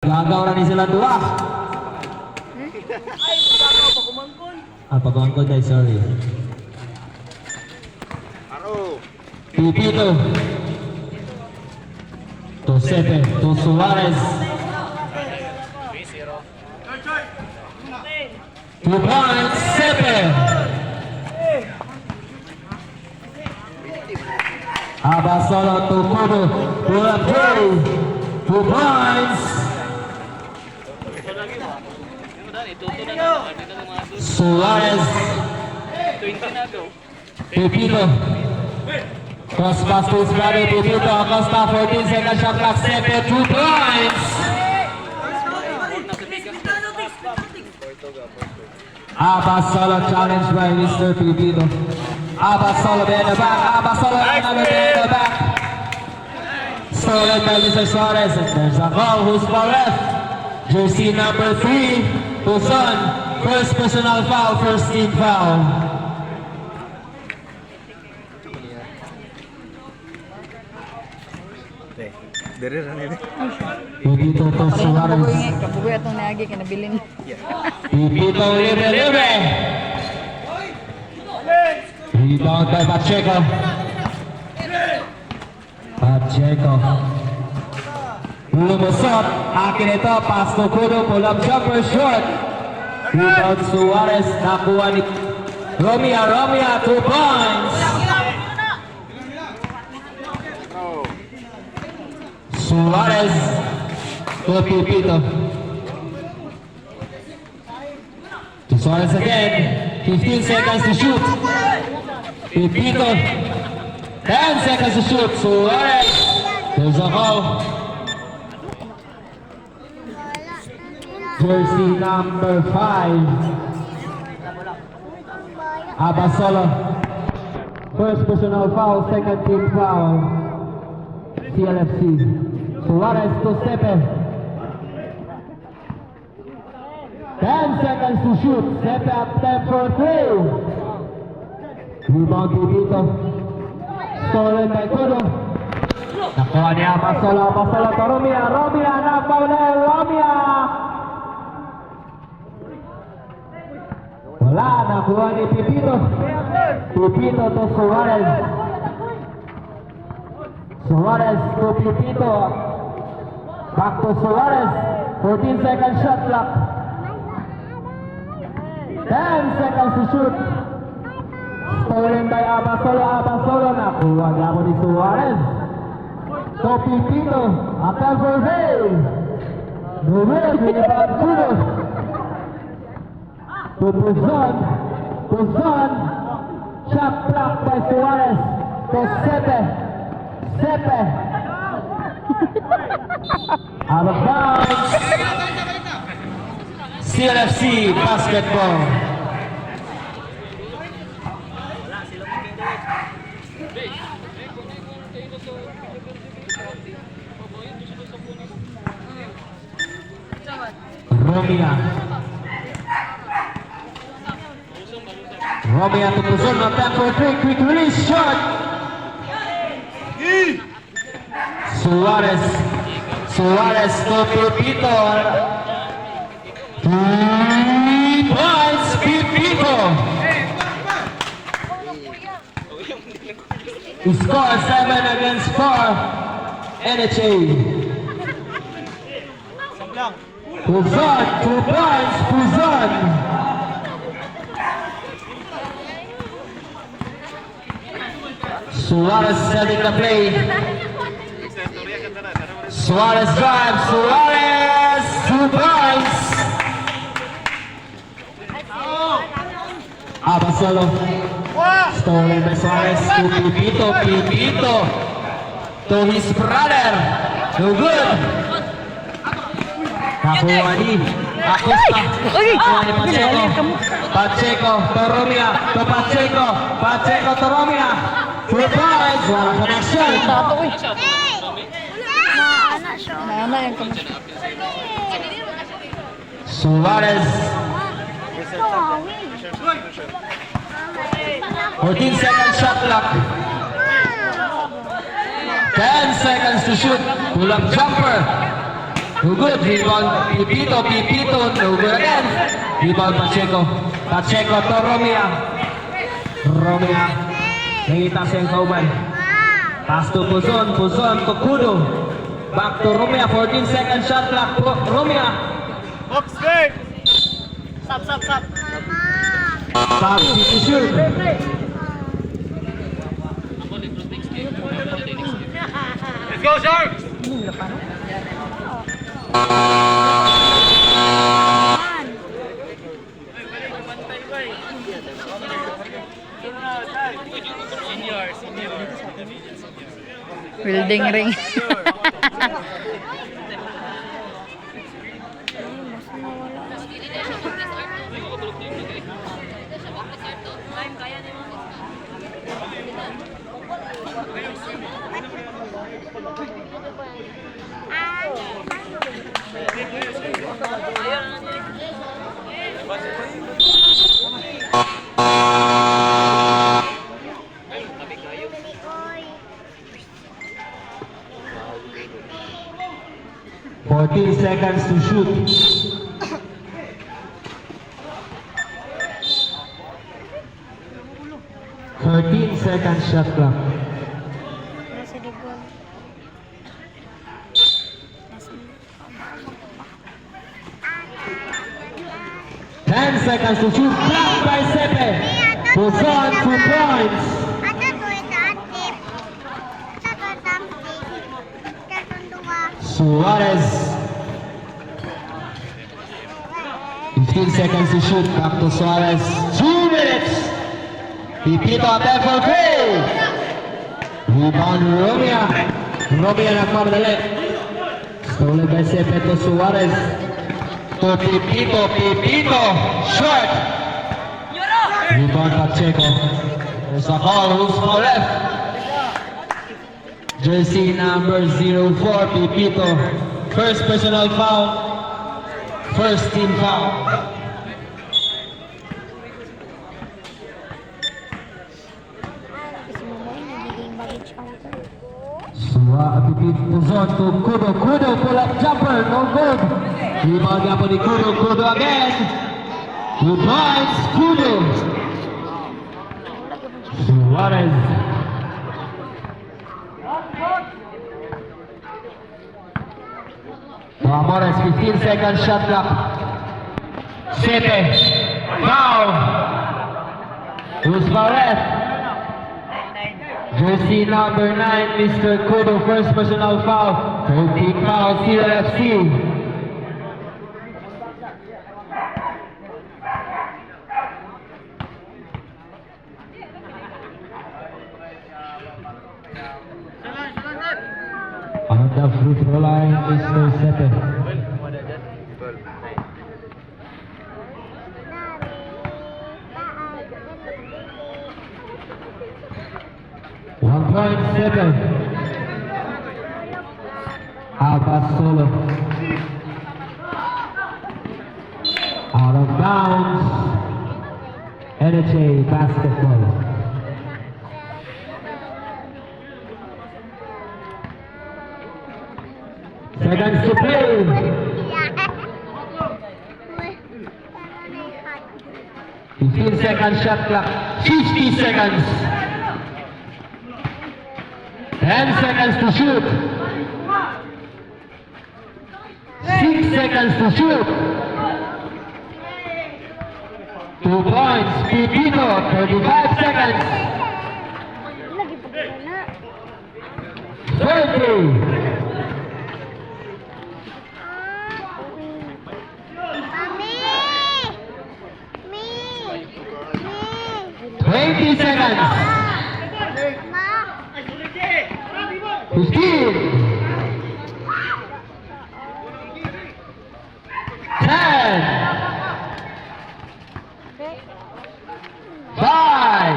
Gagaw na ni sila dua. Pagumangkod ay sorry. Pipito. To Sepe. To Suarez. 2 points. Sepe. Abasolo to Kubo. Pull up 2 points. Suarez. Pipito. Cross pass to his brother Pipito. Acosta 14 second shot clock. Sepe 2 points. Abasolo challenged by Mr. Pipito. Abasolo behind the back. Abasolo another behind the back. Stolen by Mr. Suarez. And there's a goal. Who's ball left? Jersey number 3. Tucson. First personal foul. First team foul. Pipito to Suarez. Kabugoy atong naagi kinabilin. Pipito libre. Rebound by Pacheco. Lumusot. Akin ito. Pass to Kudo. Pull up jumper short. Rebound Suarez. Nakuha ni Romia. 2 points. Suarez to Pipito. To Suarez again. 15 seconds to shoot. Pipito. 10 seconds to shoot. Suarez. There's a goal. Jersey number 5. Abasolo. First personal foul. Second team foul. CLFC. Suarez to Sepe. 10 seconds to shoot. Sepe up there for 3. Rebound Pipito. Stolen by Kudo. Nakuha niya Abasolo to Romia. Romia. Wala. Nakuha ni Pipito. Pipito to Suarez. Suarez to Pipito. Back to Suarez. 14 second shot clock. 10 seconds to shoot. Stolen by Abasolo. Nakuha niya mo ni Suarez. To Pipito. Atal for Vail. Noel. Binibad Kudo. To Tucson. Shot clock by Suarez. To Sepe. Out of bounds. CLFC basketball. Romia to Tucson. Not that for 3. Quick release shot. Suarez to Pipito. 3 points, Pipito. He scores 7 against 4. NHA. Tucson, 2 points, Tucson. Suarez setting the play. Suarez drives. Suarez 2 points. Abasolo. Stolen by Suarez to Pipito. To his brother. No good. Nakuha ni Acosta. Pacheco to Romia. Pacheco to Romia. 2 points. Wala connection. Naana yung kamay. Suarez. 14 seconds shot clock. 10 seconds to shoot. Pull up jumper. No good. Rebound. Pipito. No good again. Rebound Pacheco. Pacheco to Romea. Romea. Nangita siyang kauban. Pass to Puzon to Kudo. Back to Romea. 14 second shot clock. Romea. Box straight. Stop. Substitution. Let's go, Sharks. Building ring. Fourteen seconds to shoot. Thirteen seconds shot clock. Nasa digol. 10 seconds to shoot. Blocked by Sepe. Puzon 2 points. Ada tuh itu aktif. Satu tampi. Satu dua. Suarez. 15 seconds to shoot. Back to Suarez. 2 minutes. Pipito at for three. Rebound Romea. Romea nagmamadali. Stolen by Sepe to Suarez. To Pipito. Short. Rebound Pacheco. There's a call. Who's on the left? Jersey number 04, Pipito. First personal foul. First team foul. Kasi mo nagiging baggage counter. Pipito zone to Kudo. Kudo pull up jumper. No good. Rebound nga po ni Kudo. Kudo again. 2 points. Kudo. Suarez. Amores, 15 second shot clock. Sepe. Foul. Who's Suarez? Jersey number 9, Mr. Kudo, first personal foul. 13 fouls, CLFC. On the free throw line, Mr. Sepe. One point seven. Abbas Solo. Out of bounds. NHA basketball. Seconds to play. 15 second shot clock. 50 seconds. 10 seconds to shoot. 6 seconds to shoot. 2 points. Pipito, 35 seconds. Lagi pagkana. 30. Mami! 20 seconds. Ma! 15. 10. 5.